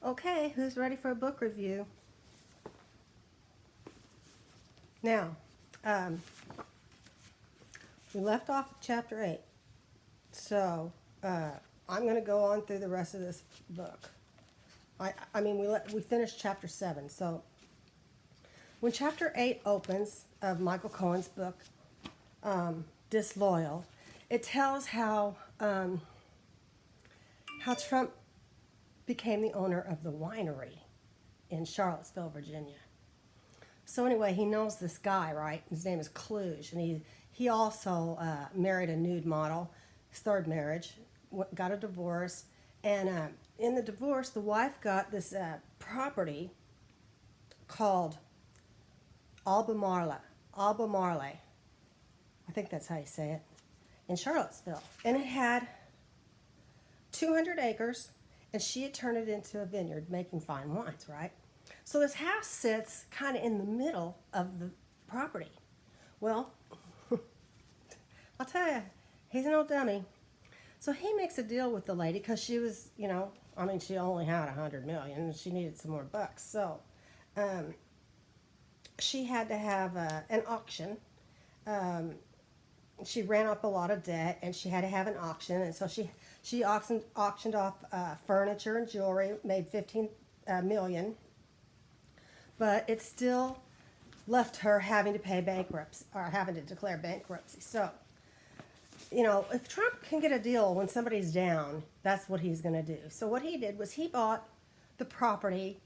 Okay, who's ready for a book review? Now, um, we left off at chapter 8. So, I'm going to go on through the rest of this book. We finished chapter 7. So, when chapter 8 opens of Michael Cohen's book, Disloyal, it tells how Trump became the owner of the winery in Charlottesville, Virginia. So anyway, he knows this guy, right? His name is Kluge, and he also married a nude model, his third marriage, got a divorce, and in the divorce, the wife got this property called Albemarle. I think that's how you say it, in Charlottesville, and it had 200 acres, and she had turned it into a vineyard, making fine wines, right? So this house sits kind of in the middle of the property. Well, I'll tell you, he's an old dummy. So he makes a deal with the lady because she was, she only had 100 million and she needed some more bucks. So she had to have an auction. She ran up a lot of debt and she had to have an auction. And so she auctioned off furniture and jewelry, made 15 million. But it still left her having to pay bankruptcy, or having to declare bankruptcy. So, if Trump can get a deal when somebody's down, that's what he's going to do. So what he did was he bought the property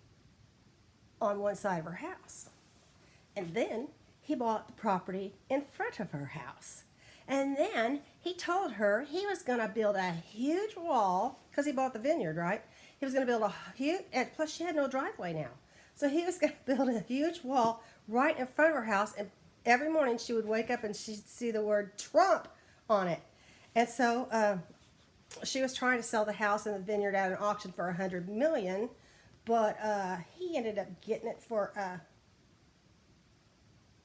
on one side of her house. And then he bought the property in front of her house. And then he told her he was going to build a huge wall, because he bought the vineyard, right? He was going to build a huge, and plus she had no driveway now. So he was going to build a huge wall right in front of her house, and every morning she would wake up and she'd see the word Trump on it. And so she was trying to sell the house and the vineyard at an auction for 100 million, but he ended up getting it for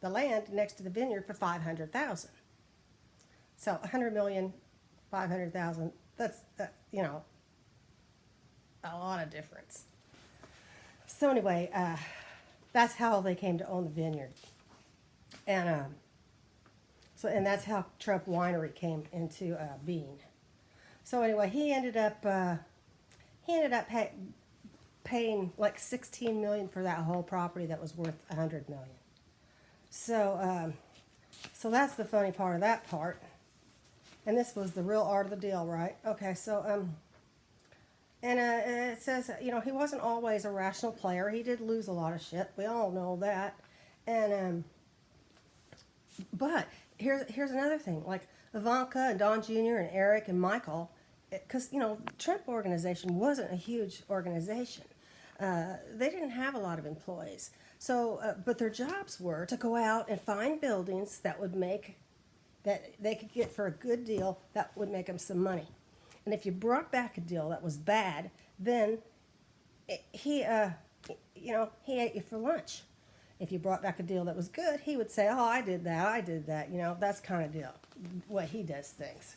the land next to the vineyard for 500,000. So 100 million, 500,000. That's a lot of difference. So anyway, that's how they came to own the vineyard, and that's how Trump Winery came into being. So anyway, he ended up paying like 16 million for that whole property that was worth 100 million. So that's the funny part of that part, and this was the real art of the deal, right? Okay, so And it says, he wasn't always a rational player. He did lose a lot of shit. We all know that. And but here's another thing. Like Ivanka and Don Jr. and Eric and Michael, because Trump organization wasn't a huge organization. They didn't have a lot of employees. So, but their jobs were to go out and find buildings that they could get for a good deal that would make them some money. And if you brought back a deal that was bad, then he ate you for lunch. If you brought back a deal that was good, he would say, "Oh, I did that." That's kind of deal what he does things.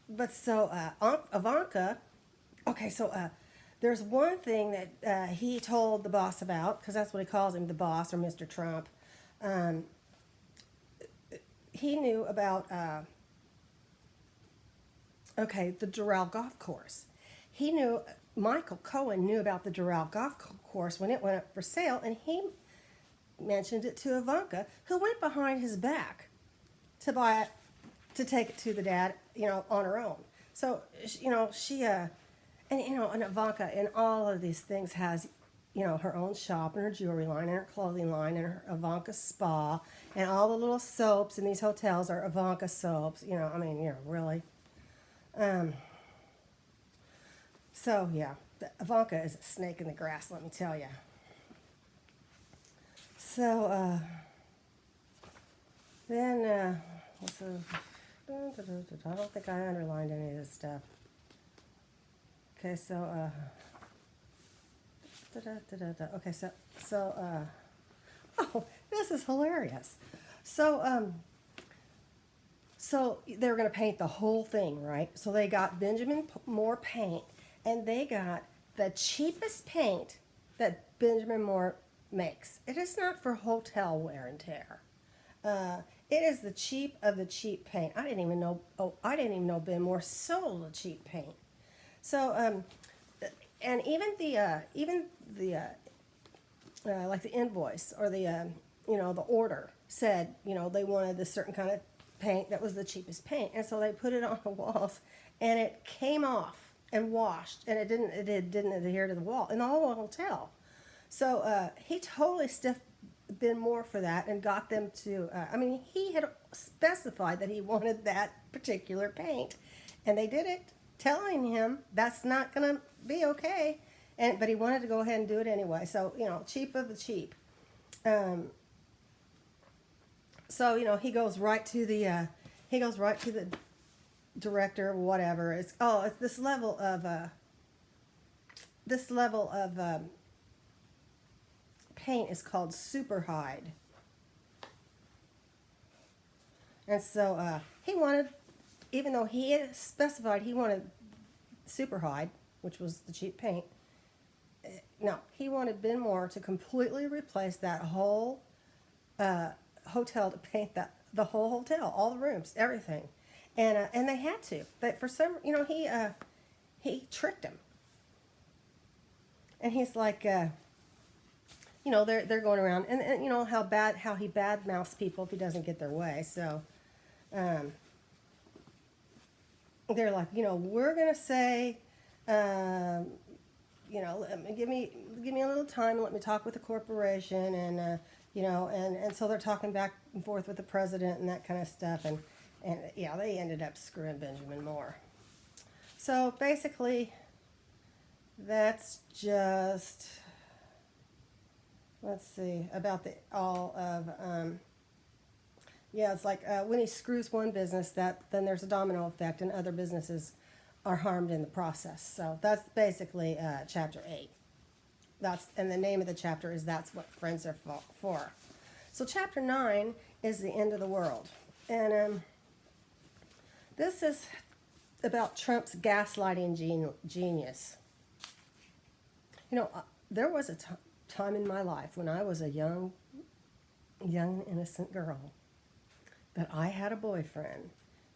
But so Ivanka, okay, so there's one thing that he told the boss about, because that's what he calls him, the boss or Mr. Trump. He knew about. The Doral Golf Course. Michael Cohen knew about the Doral Golf Course when it went up for sale, and he mentioned it to Ivanka, who went behind his back to buy it, to take it to the dad, on her own. So, and Ivanka in all of these things has, her own shop and her jewelry line and her clothing line and her Ivanka spa, and all the little soaps in these hotels are Ivanka soaps, really. So yeah, Ivanka is a snake in the grass, let me tell you. So then I don't think I underlined any of this stuff. Okay, so okay, so oh, this is hilarious. So they were going to paint the whole thing, right? So they got Benjamin Moore paint, and they got the cheapest paint that Benjamin Moore makes. It is not for hotel wear and tear. It is the cheap of the cheap paint. I didn't even know. Oh, I didn't even know Ben Moore sold a cheap paint. So, and even the like the invoice or the the order said they wanted this certain kind of paint that was the cheapest paint, and so they put it on the walls, and it came off and washed, and it didn't adhere to the wall in the whole hotel. So he totally stiffed Ben Moore for that and got them to. He had specified that he wanted that particular paint, and they did it, telling him that's not going to be okay. But he wanted to go ahead and do it anyway. So cheap of the cheap. So he goes right to the director or whatever. It's this level of paint is called super hide. And so he wanted, even though he had specified he wanted super hide, which was the cheap paint. No, he wanted Ben Moore to completely replace that whole hotel, to paint the whole hotel, all the rooms, everything, and they had to. But for some, he tricked him, and he's like, they're going around, and how he badmouths people if he doesn't get their way. So, they're like, we're gonna say. Give me a little time and let me talk with the corporation, and and so they're talking back and forth with the president and that kind of stuff, and they ended up screwing Benjamin Moore. So basically, that's just, let's see, about it's like when he screws one business, then there's a domino effect and other businesses are harmed in the process. So that's basically chapter 8. And the name of the chapter is That's What Friends Are For. So chapter 9 is the end of the world. And this is about Trump's gaslighting genius. There was a time in my life when I was a young innocent girl that I had a boyfriend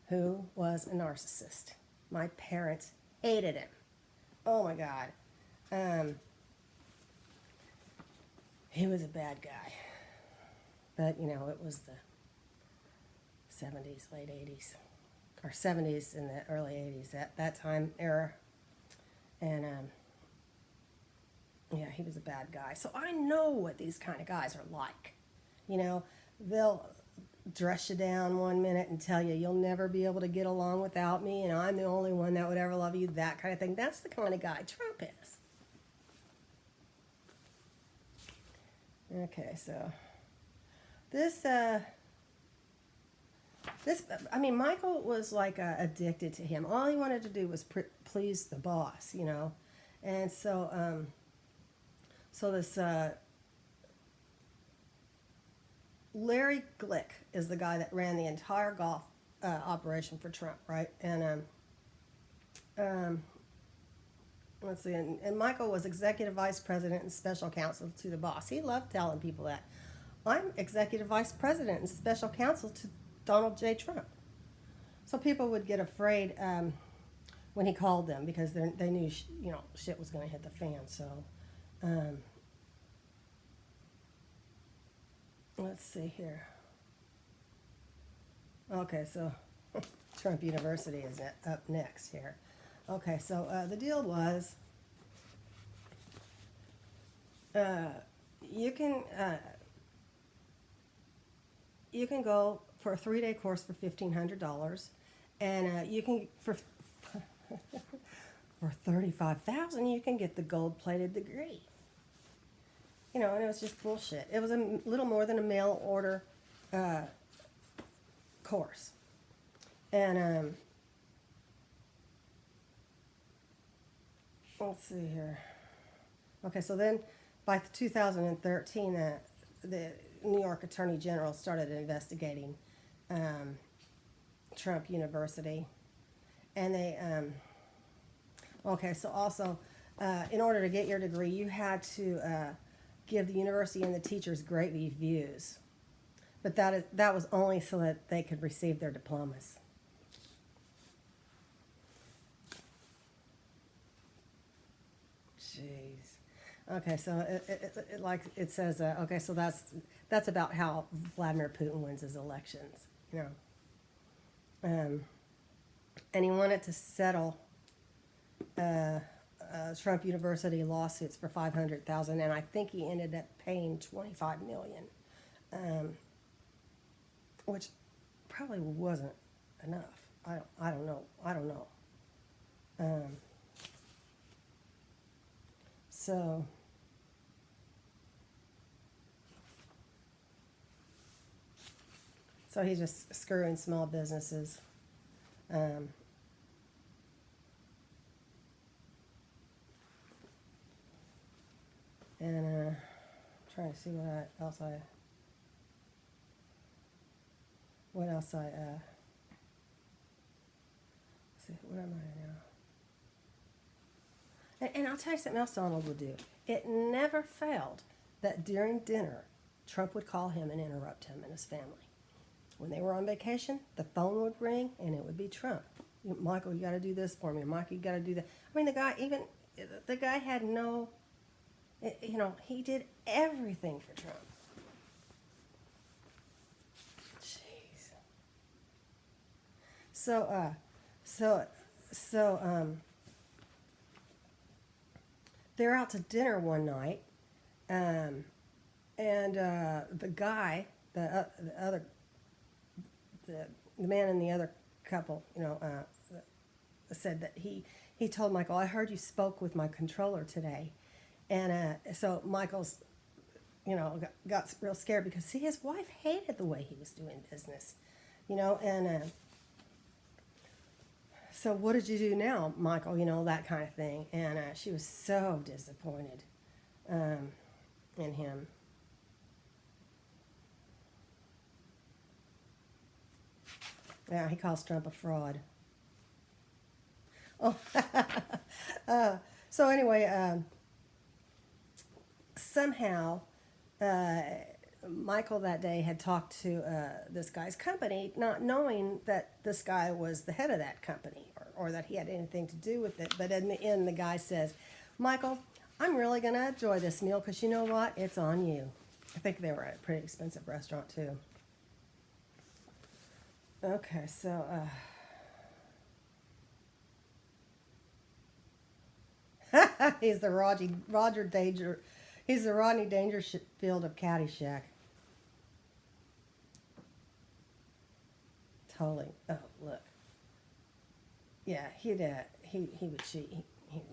who was a narcissist. My parents hated him. Oh my God. He was a bad guy. But, it was the 70s, late 80s. Or 70s and the early 80s, that time era. And, he was a bad guy. So I know what these kind of guys are like. They'll dress you down one minute and tell you you'll never be able to get along without me, and I'm the only one that would ever love you, that kind of thing. That's the kind of guy Trump is. Okay, so Michael was like addicted to him. All he wanted to do was please the boss, and so this Larry Glick is the guy that ran the entire golf operation for Trump, right? And let's see, and Michael was executive vice president and special counsel to the boss. He loved telling people that. I'm executive vice president and special counsel to Donald J. Trump. So people would get afraid when he called them because they knew shit was going to hit the fan. So let's see here. Okay, so Trump University is up next here. Okay, so the deal was you can go for a 3-day course for $1,500, and you can for $35,000 you can get the gold-plated degree. And it was just bullshit. It was a little more than a mail order course. And let's see here. Okay, so then by 2013, the New York Attorney General started investigating Trump University. And they, okay, so also in order to get your degree, you had to give the university and the teachers great reviews. But that was only so that they could receive their diplomas. Jeez. Okay, so it says, okay, so that's about how Vladimir Putin wins his elections, you know. And he wanted to settle Trump University lawsuits for $500,000, and I think he ended up paying $25 million, which probably wasn't enough. I don't know. So he's just screwing small businesses. And I'm trying to see what else I see, what am I now? And I'll tell you something else Donald would do. It never failed that during dinner, Trump would call him and interrupt him and his family. When they were on vacation, the phone would ring and it would be Trump. Michael, you got to do this for me. Michael, you got to do that. I mean, the guy had no, you know, he did everything for Trump. Jeez. So, they're out to dinner one night, and the guy, the man in the other couple, you know, said that he told Michael, I heard you spoke with my controller today. And so Michael's, you know, got real scared because, see, his wife hated the way he was doing business, you know, and so what did you do now, Michael, you know, that kind of thing. And she was so disappointed in him. Yeah, he calls Trump a fraud. Oh, so anyway, somehow Michael that day had talked to this guy's company, not knowing that this guy was the head of that company or that he had anything to do with it. But in the end, the guy says, Michael, I'm really going to enjoy this meal because you know what? It's on you. I think they were at a pretty expensive restaurant, too. Okay, so he's the Roger Danger. He's the Rodney Dangerfield of Caddyshack. Totally. Oh, look. Yeah, he would cheat.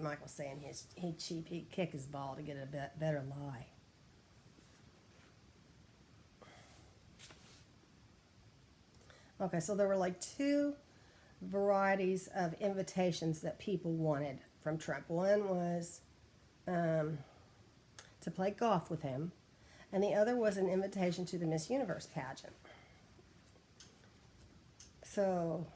Michael's saying he'd cheat. He'd kick his ball to get a better lie. Okay, so there were like two varieties of invitations that people wanted from Trump. One was to play golf with him, and the other was an invitation to the Miss Universe pageant. So,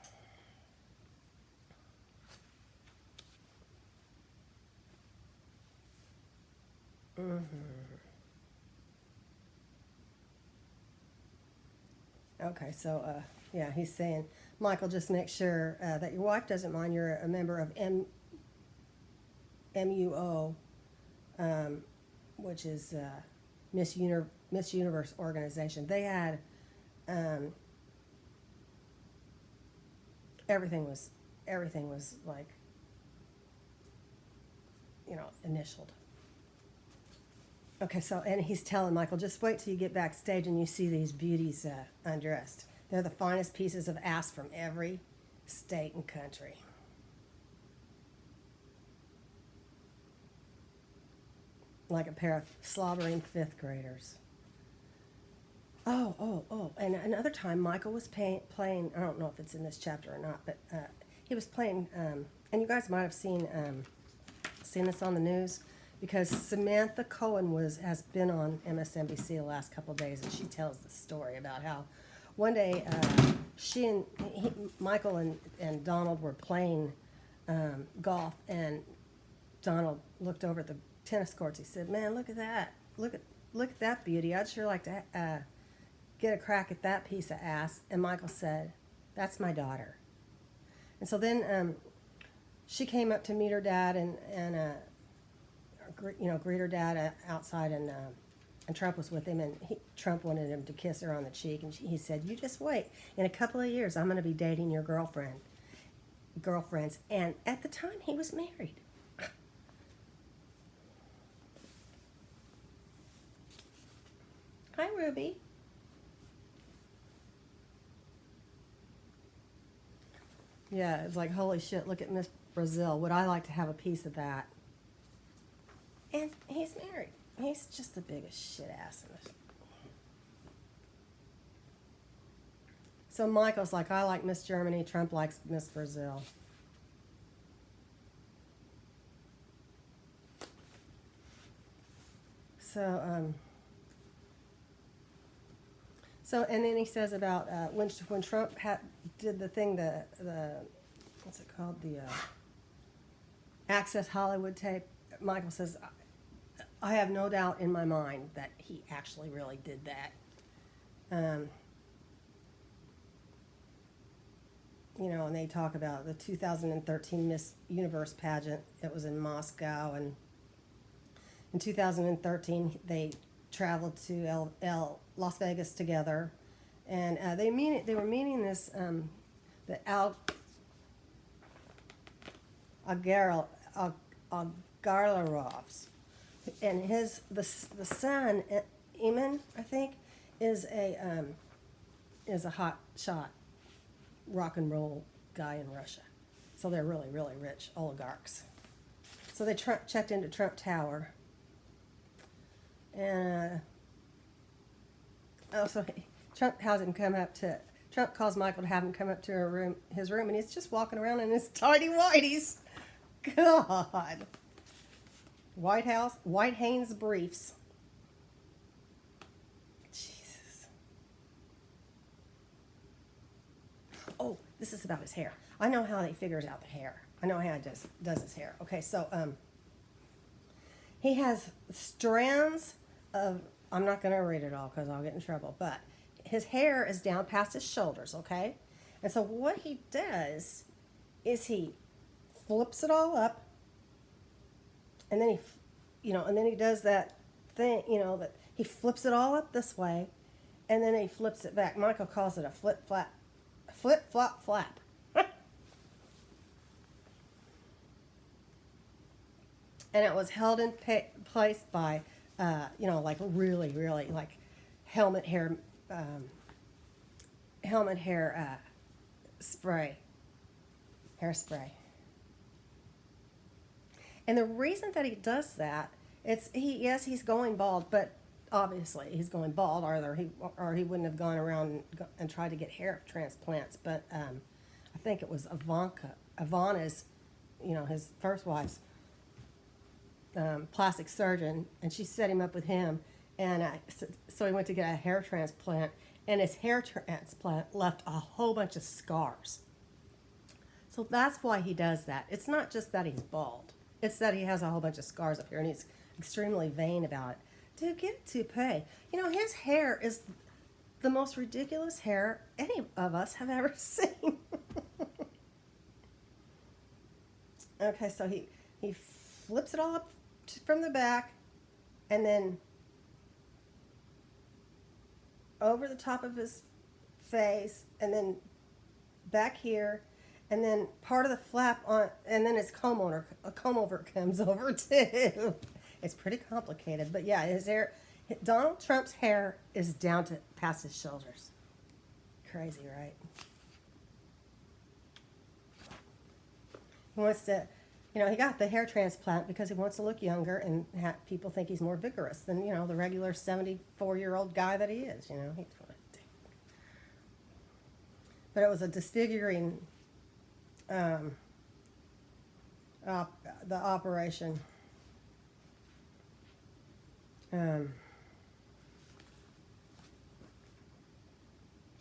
okay, so yeah, he's saying, Michael, just make sure that your wife doesn't mind you're a member of MUO, which is Miss Universe organization. They had everything was like, you know, initialed. Okay, so, and he's telling Michael, just wait till you get backstage and you see these beauties undressed. They're the finest pieces of ass from every state and country. Like a pair of slobbering fifth graders. Oh, and another time Michael was playing, I don't know if it's in this chapter or not, but he was playing, and you guys might have seen this on the news, because Samantha Cohen has been on MSNBC the last couple of days, and she tells the story about how one day Michael and Donald were playing golf, and Donald looked over at the tennis courts. He said, "Man, look at that! Look at that beauty! I'd sure like to get a crack at that piece of ass." And Michael said, "That's my daughter." And so then she came up to meet her dad and greet her dad outside, and Trump was with him, and Trump wanted him to kiss her on the cheek, and he said, "You just wait. In a couple of years, I'm going to be dating your girlfriends." And at the time, he was married. Hi, Ruby. Yeah, it's like, holy shit, look at Miss Brazil. Would I like to have a piece of that? And he's married. He's just the biggest shit ass in this. So Michael's like, I like Miss Germany. Trump likes Miss Brazil. So, and then he says about when Trump did the thing, the what's it called, the Access Hollywood tape. Michael says, I have no doubt in my mind that he actually really did that. And they talk about the 2013 Miss Universe pageant. It was in Moscow, and in 2013 they traveled to Las Vegas together, and they were meeting this the Agarovs, and the son Eamon, I think, is a hot shot rock and roll guy in Russia. So they're really, really rich oligarchs. So they checked into Trump Tower. And so Trump calls Michael to have him come up to his room, and he's just walking around in his tidy whities. God. White Hanes briefs. Jesus. Oh, this is about his hair. I know how he figures out the hair. I know how he does his hair. Okay, so he has strands of, I'm not going to read it all because I'll get in trouble, but his hair is down past his shoulders, okay? And so what he does is he flips it all up, and then he does that thing, that he flips it all up this way, and then he flips it back. Michael calls it a flip flop flap. And it was held in place by, like really, really like helmet hair spray, hairspray. And the reason that he does that, he's going bald, but obviously he's going bald, or he wouldn't have gone around and tried to get hair transplants. But I think it was Ivana's, his first wife's plastic surgeon, and she set him up with him, and so he went to get a hair transplant, and his hair transplant left a whole bunch of scars. So that's why he does that. It's not just that he's bald. It's that he has a whole bunch of scars up here, and he's extremely vain about it. Dude, get a toupee. His hair is the most ridiculous hair any of us have ever seen. Okay, so he flips it all up from the back, and then over the top of his face, and then back here, and then part of the flap on, and then his comb over comes over too. It's pretty complicated, but yeah, his hair, Donald Trump's hair is down to past his shoulders. Crazy, right? He wants to, he got the hair transplant because he wants to look younger and people think he's more vigorous than, the regular 74-year-old guy that he is, But it was a disfiguring, the operation. So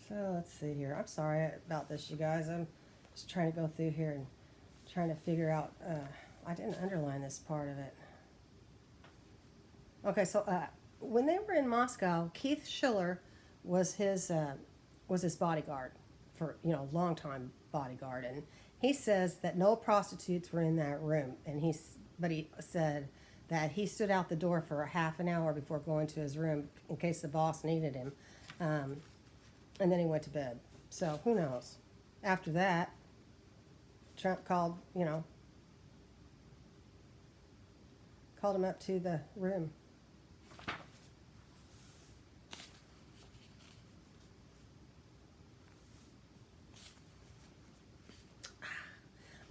let's see here. I'm sorry about this, you guys. I'm just trying to go through here and trying to figure out I didn't underline this part of it. Okay, so when they were in Moscow, Keith Schiller was his bodyguard for long time bodyguard, and he says that no prostitutes were in that room, and he said that he stood out the door for a half an hour before going to his room in case the boss needed him, and then he went to bed. So who knows? After that, Trump called him up to the room.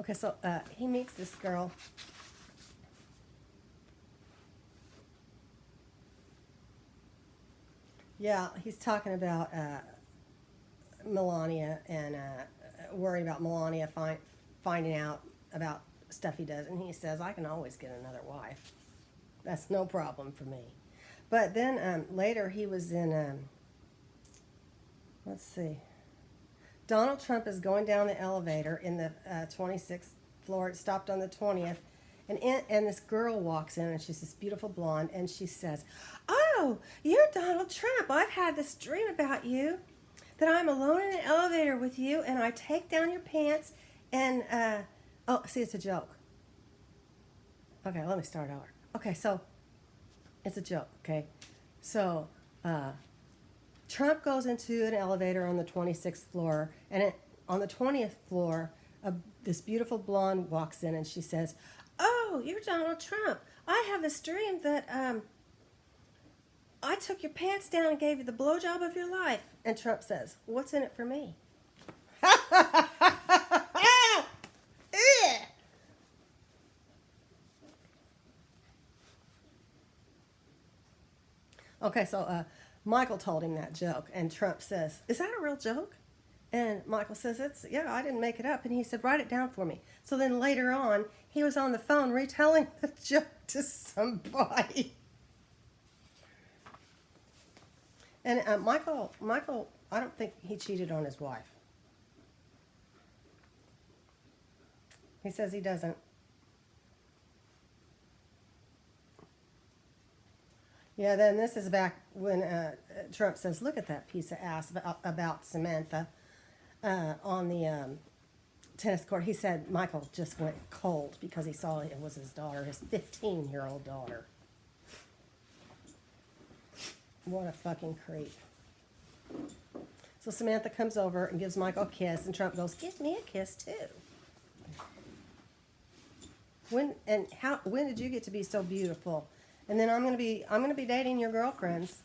Okay, so he meets this girl. Yeah, he's talking about Melania and worrying about Melania finding out about stuff he does. And he says, I can always get another wife. That's no problem for me. But then later he was in, let's see. Donald Trump is going down the elevator in the 26th floor. It stopped on the 20th. And this girl walks in, and she's this beautiful blonde, and she says, oh, you're Donald Trump. I've had this dream about you, that I'm alone in an elevator with you, and I take down your pants, and, oh, see, it's a joke. Okay, let me start over. Okay, so it's a joke, okay? So Trump goes into an elevator on the 26th floor, and on the 20th floor, this beautiful blonde walks in, and she says, oh, you're Donald Trump. I have this dream that I took your pants down and gave you the blowjob of your life. And Trump says, what's in it for me? Okay, so Michael told him that joke, and Trump says, is that a real joke? And Michael says, yeah, I didn't make it up. And he said, write it down for me. So then later on, he was on the phone retelling the joke to somebody. And Michael, I don't think he cheated on his wife. He says he doesn't. Yeah, then this is back when Trump says, look at that piece of ass about Samantha on the tennis court. He said Michael just went cold because he saw it was his daughter, his 15-year-old daughter. What a fucking creep. So Samantha comes over and gives Michael a kiss, and Trump goes, give me a kiss too. When did you get to be so beautiful? And then I'm gonna be dating your girlfriends.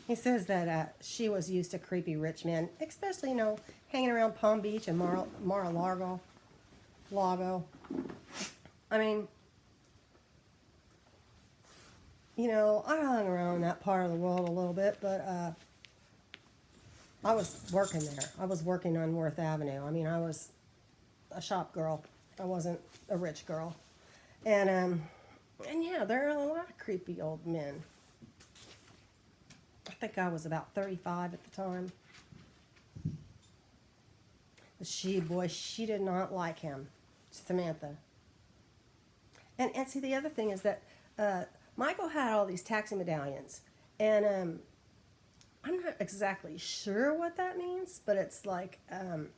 He says that she was used to creepy rich men, especially, hanging around Palm Beach and Mar-a-Lago. I mean, I hung around that part of the world a little bit, but I was working there. I was working on Worth Avenue. I mean, I was a shop girl. I wasn't a rich girl. And yeah, there are a lot of creepy old men. I think I was about 35 at the time. But she did not like him, Samantha. And see, the other thing is that Michael had all these taxi medallions, and I'm not exactly sure what that means, but it's like, I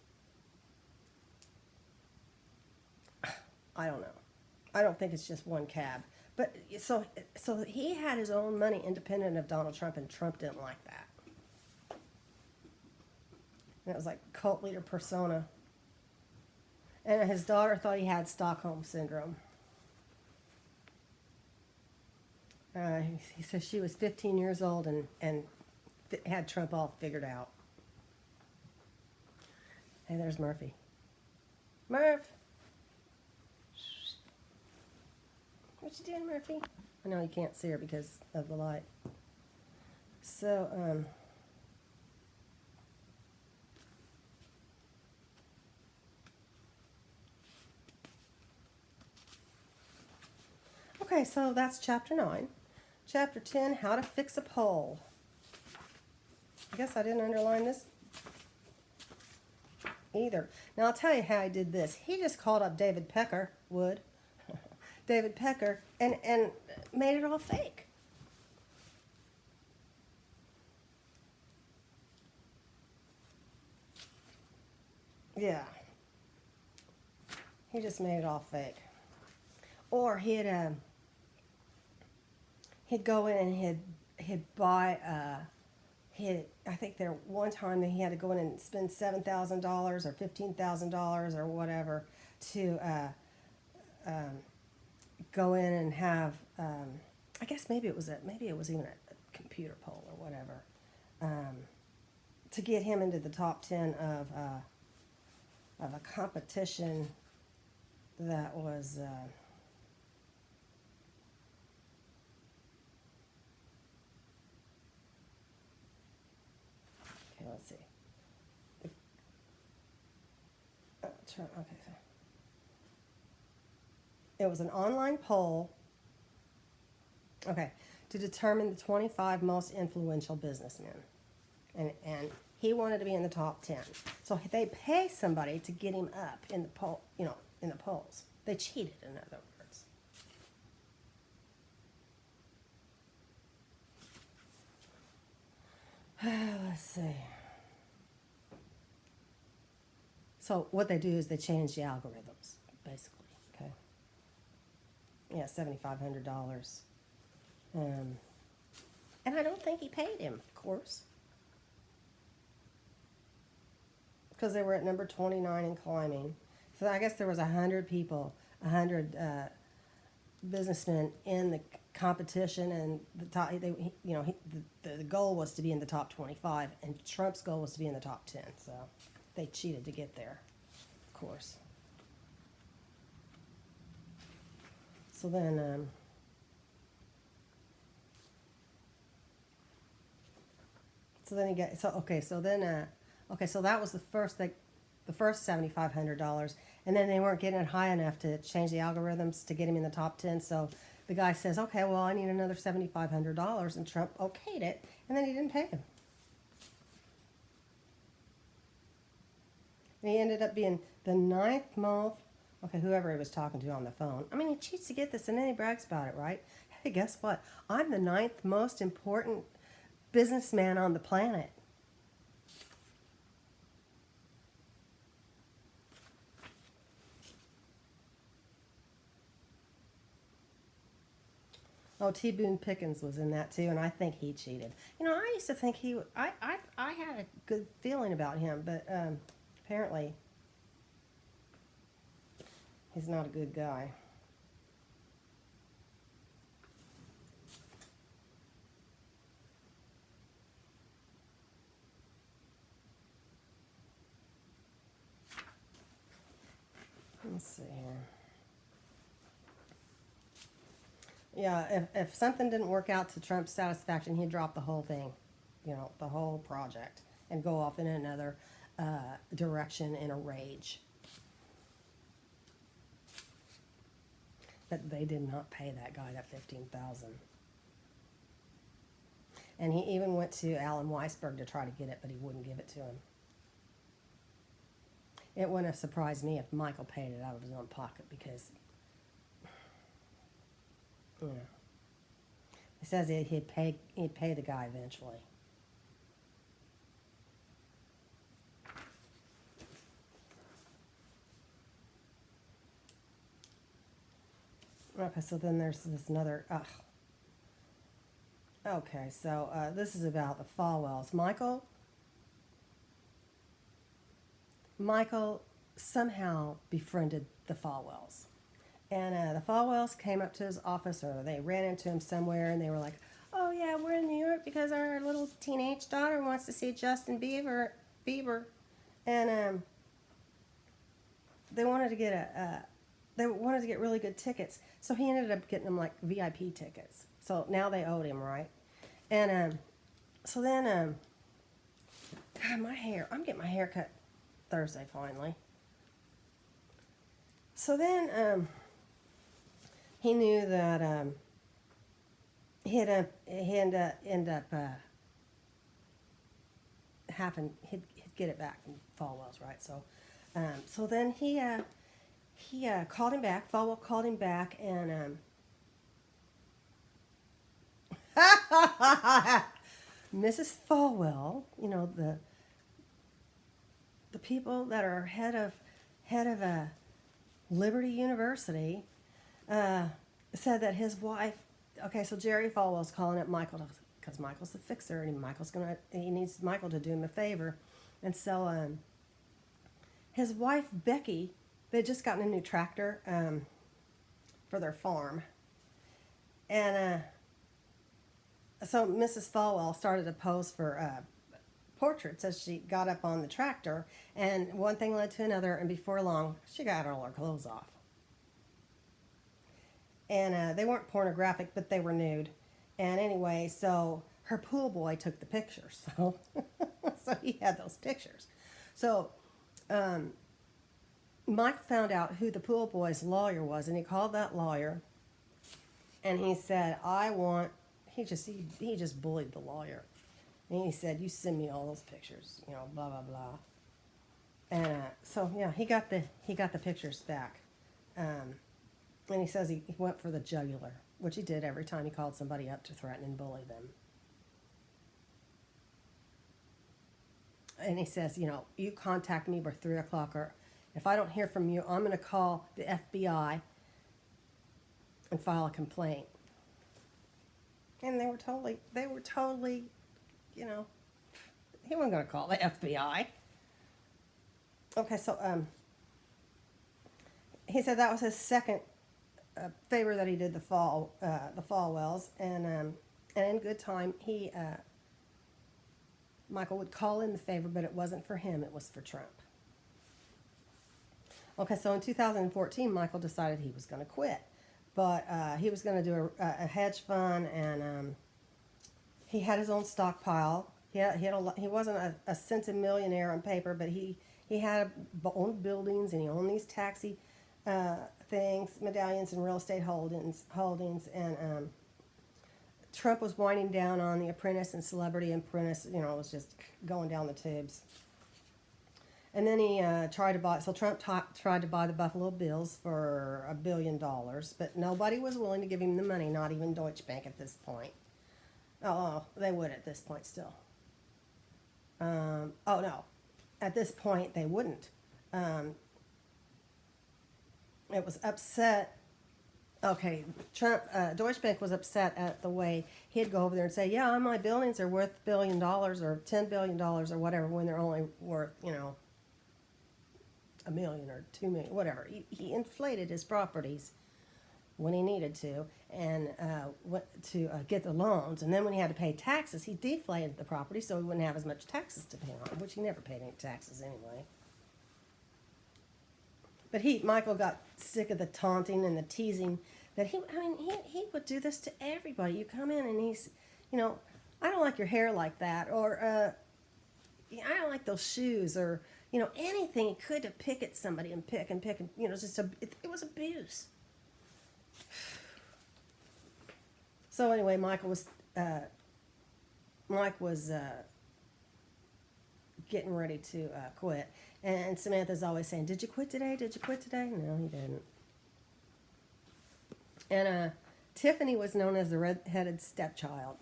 don't know. I don't think it's just one cab. But so he had his own money independent of Donald Trump, and Trump didn't like that. And it was like cult leader persona. And his daughter thought he had Stockholm syndrome. He says she was 15 years old and had Trump all figured out. Hey, there's Murphy. Murph! What you doing, Murphy? I know you can't see her because of the light. So, okay, so that's chapter 9. Chapter 10, how to fix a pole. I guess I didn't underline this either. Now I'll tell you how I did this. He just called up David Pecker, David Pecker, and made it all fake. Yeah. He just made it all fake. Or he'd go in and he'd buy I think there one time that he had to go in and spend $7,000 or $15,000 or whatever to go in and have I guess maybe it was even a computer poll or whatever to get him into the top 10 of a competition that was okay, let's see. Okay, so it was an online poll, okay, to determine the 25 most influential businessmen. And he wanted to be in the top 10. So they pay somebody to get him up in the poll, in the polls. They cheated, in other words. Let's see. So what they do is they change the algorithms, basically. Okay. Yeah, $7,500. And I don't think he paid him, of course, because they were at number 29 and climbing. So I guess there was 100 people, 100 businessmen in the competition, and the top. The goal was to be in the top 25, and Trump's goal was to be in the top 10. So they cheated to get there, of course. So then. So then he got so that was the first $7,500, and then they weren't getting it high enough to change the algorithms to get him in the top 10. So the guy says, okay, well, I need another $7,500, and Trump okayed it, and then he didn't pay him. And he ended up being the ninth most. Okay, whoever he was talking to on the phone. I mean, he cheats to get this, and then he brags about it, right? Hey, guess what? I'm the ninth most important businessman on the planet. Oh, T. Boone Pickens was in that too, and I think he cheated. I used to think I had a good feeling about him, but apparently he's not a good guy. Let's see here. Yeah, if something didn't work out to Trump's satisfaction, he'd drop the whole thing, the whole project, and go off in another direction in a rage. But they did not pay that guy that $15,000. And he even went to Alan Weisberg to try to get it, but he wouldn't give it to him. It wouldn't have surprised me if Michael paid it out of his own pocket, because he says he'd pay the guy eventually. Okay, so then there's this another. Okay, so this is about the Falwells. Michael somehow befriended the Falwells. And the Falwells came up to his office, or they ran into him somewhere, and they were like, oh, yeah, we're in New York because our little teenage daughter wants to see Justin Bieber. And they wanted to get really good tickets. So he ended up getting them like VIP tickets. So now they owed him, right? And so then, God, my hair. I'm getting my hair cut Thursday finally. So then he knew that he ended up he'd get it back from Falwell's, right? So then he called him back. Falwell called him back, and Mrs. Falwell, you know, the people that are head of Liberty University, said that his wife. Okay, so Jerry Falwell's calling up Michael because Michael's the fixer, and he needs Michael to do him a favor, and so his wife Becky, they had just gotten a new tractor for their farm, and so Mrs. Falwell started to pose for portraits as she got up on the tractor, and one thing led to another, and before long, she got all her clothes off. And they weren't pornographic, but they were nude. And anyway, so her pool boy took the pictures, so so he had those pictures. So Mike found out who the pool boy's lawyer was, and he called that lawyer, and he said, he just bullied the lawyer. And he said, you send me all those pictures, you know, blah, blah, blah. And so, yeah, he got the pictures back. And he says he went for the jugular, which he did every time he called somebody up to threaten and bully them. And he says, you know, you contact me by 3 o'clock, or if I don't hear from you, I'm going to call the FBI and file a complaint. And they were totally, you know, he wasn't going to call the FBI. Okay, so he said that was his second favor that he did the Falwells, and in good time Michael would call in the favor, but it wasn't for him; it was for Trump. Okay, so in 2014, Michael decided he was going to quit, but he was going to do a hedge fund, and he had his own stockpile. He wasn't a centimillionaire on paper, but he had owned buildings, and he owned these taxi things, medallions, and real estate holdings, and Trump was winding down on The Apprentice and Celebrity Apprentice. You know, it was just going down the tubes. And then he tried to buy. So Trump tried to buy the Buffalo Bills for $1 billion, but nobody was willing to give him the money. Not even Deutsche Bank at this point. Oh, they would at this point still. Oh no, at this point they wouldn't. It was upset. Okay, Trump, Deutsche Bank was upset at the way he'd go over there and say, yeah, my buildings are worth $1 billion or $10 billion or whatever, when they're only worth, you know, $1 million or $2 million, whatever. He inflated his properties when he needed to, and to get the loans. And then when he had to pay taxes, he deflated the property so he wouldn't have as much taxes to pay on, which he never paid any taxes anyway. But Michael got sick of the taunting and the teasing that he would do this to everybody. You come in and he's, you know, I don't like your hair like that, or I don't like those shoes, or, you know, anything he could to pick at somebody and pick, and, you know, it was abuse. So anyway, Mike was getting ready to quit. And Samantha's always saying, did you quit today? Did you quit today? No, he didn't. And Tiffany was known as the red-headed stepchild.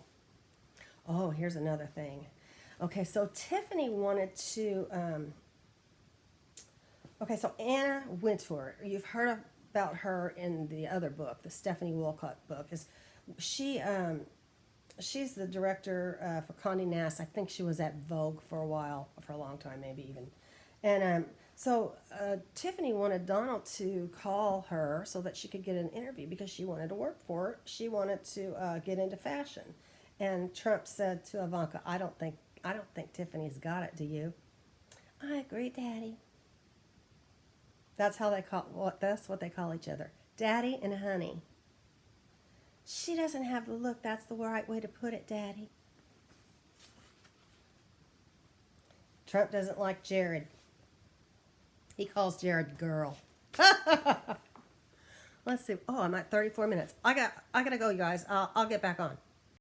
Oh, here's another thing. Okay, so Tiffany wanted to... okay, so Anna Wintour, you've heard about her in the other book, the Stephanie Wolcott book. She's the director for Condé Nast. I think she was at Vogue for a while, for a long time, maybe even. And so Tiffany wanted Donald to call her so that she could get an interview because she wanted to work for her. She wanted to get into fashion. And Trump said to Ivanka, I don't think Tiffany's got it, do you? I agree, Daddy. That's what they call each other. Daddy and honey. She doesn't have the look. That's the right way to put it, Daddy. Trump doesn't like Jared. He calls Jared girl. Let's see. Oh, I'm at 34 minutes. I gotta go, you guys. I'll get back on.